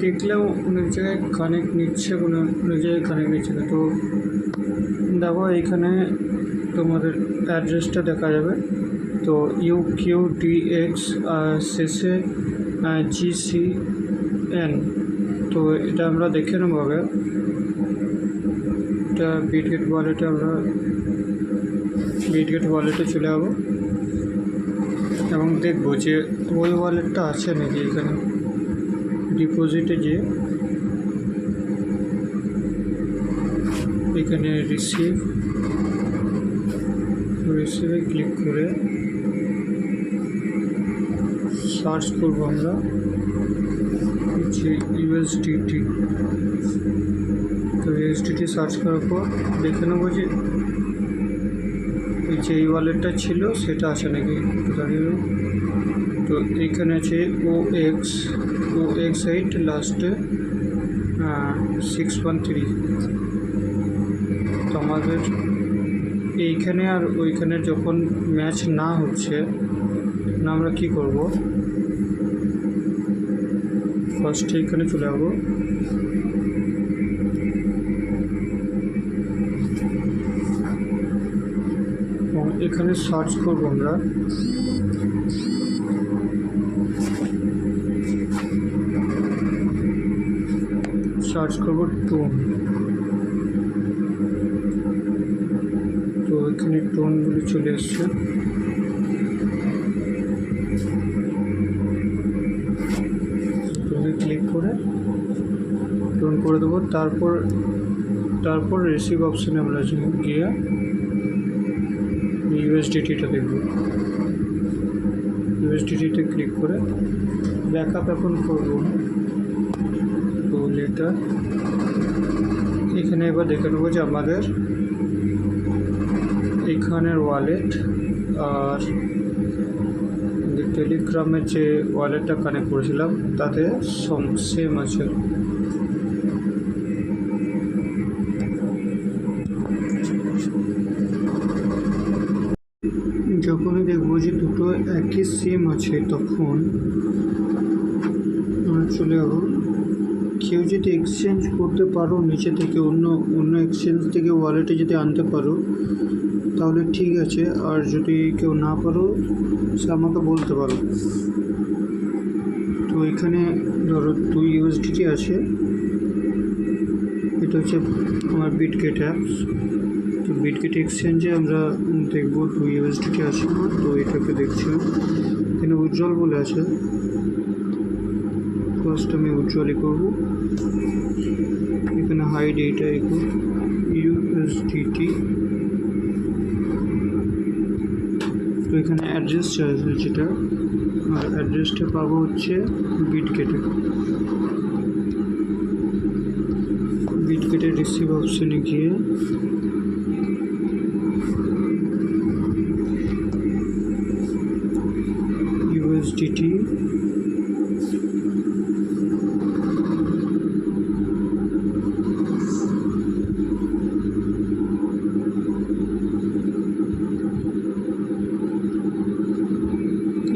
দেখলাম অনেক জায়গায় কানেক্ট নিচ্ছে, কোনো অনেক জায়গায় কানেক্ট নিচ্ছে না। তো দেখো এইখানে তোমাদের অ্যাড্রেসটা দেখা যাবে। তো UQDX শেষে GCN। তো এটা আমরা দেখে নেবো আগে। এটা বিটগেট ওয়ালেটে, আমরা বিটগেট ওয়ালেটে চলে যাবো এবং দেখবো যে ওই ওয়ালেটটা আছে নাকি। এখানে ডিপোজিটে যে এখানে রিসিভে ক্লিক করে সার্চ করবো আমরা যে USDT। তো USDT সার্চ করার পর দেখে নেবো যে এই ওয়ালেটটা ছিল সেটা আছে নাকি দাঁড়িয়ে। তো এইখানে আছে OX8 লাস্টে 613। তো আমাদের এইখানে আর ওইখানে যখন ম্যাচ না হচ্ছে না, আমরা কি করব, ফার্স্টে এখানে চলে যাবো। এখানে সার্চ করবো আমরা টোন। তো এখানে টোনগুলি চলে এসছে। টোনে ক্লিক করে টোন করে দেবো। তারপর রিসিভ অপশানে আমরা গিয়ে USDTটা দেখব। USDTতে ক্লিক করে ব্যাকআপ এখন করবো তো লেটার। এখানে এবার দেখে নেবো যে আমাদের এখানের ওয়ালেট আর টেলিগ্রামের যে ওয়ালেটটা কানেক্ট করেছিলাম তাতে সেম আছে। যখনই দেখবো যে দুটো একই সেম আছে তখন আমরা চলে যাবো। কেউ যদি এক্সচেঞ্জ করতে পারো নিচে থেকে, অন্য এক্সচেঞ্জ থেকে ওয়ালেটে যদি আনতে পারো তাহলে ঠিক আছে, আর যদি কেউ না পারো সে আমাকে বলতে পারো। তো এখানে ধরো 2 USDT আছে। এটা হচ্ছে আমার বিটগেট অ্যাপস। তো বিটগেট এক্সচেঞ্জে আমরা দেখবো 2 USDT আছে না, তো এটাকে দেখছি। এখানে উজ্জ্বল বলে আছে, ফার্স্ট আমি উজ্জ্বলই করব। এখানে হাইড এইটা USDT। তো এখানে অ্যাড্রেস চাইছে যেটা, আর অ্যাড্রেসটা পাবো হচ্ছে বিটগেটের রিসিভ অপশানে গিয়ে USDT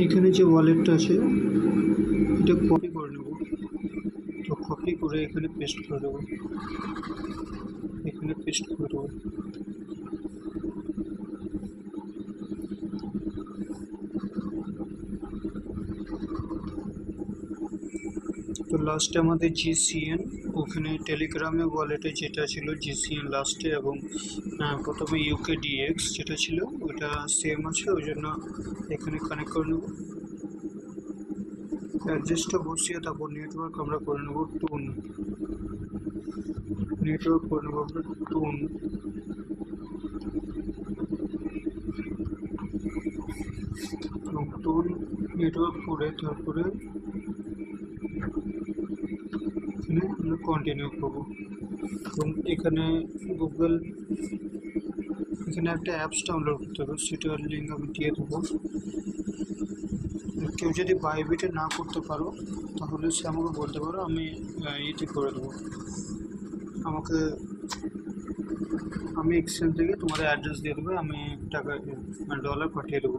এখানে যে ওয়ালেটটা আছে এটা কপি করে নেব। তো কপি করে এখানে পেস্ট করে দেবো। তো লাস্টে আমাদের GCN, ওখানে টেলিগ্রামে ওয়ালেটে যেটা ছিল GCN লাস্টে, এবং প্রথমে UKDX যেটা ছিল ওটা সেম আছে, ওই জন্য এখানে কানেক্ট করে নেব। অ্যাড্রেসটা বসিয়ে তারপর নেটওয়ার্ক আমরা করে নেব টোন। টোন নেটওয়ার্ক করে তারপরে এখানে আমরা কন্টিনিউ করব। এবং এখানে এখানে একটা অ্যাপস ডাউনলোড করতে হবে, সেটার লিঙ্ক আমি দিয়ে দেবো। কেউ যদি বাইবিটে না করতে পারো তাহলে সে আমাকে বলতে পারো, আমি ইতে করে দেবো। আমি এক্সচেঞ্জ থেকে তোমাদের অ্যাড্রেস দিয়ে দেবো, আমি টাকা $, পাঠিয়ে দেবো।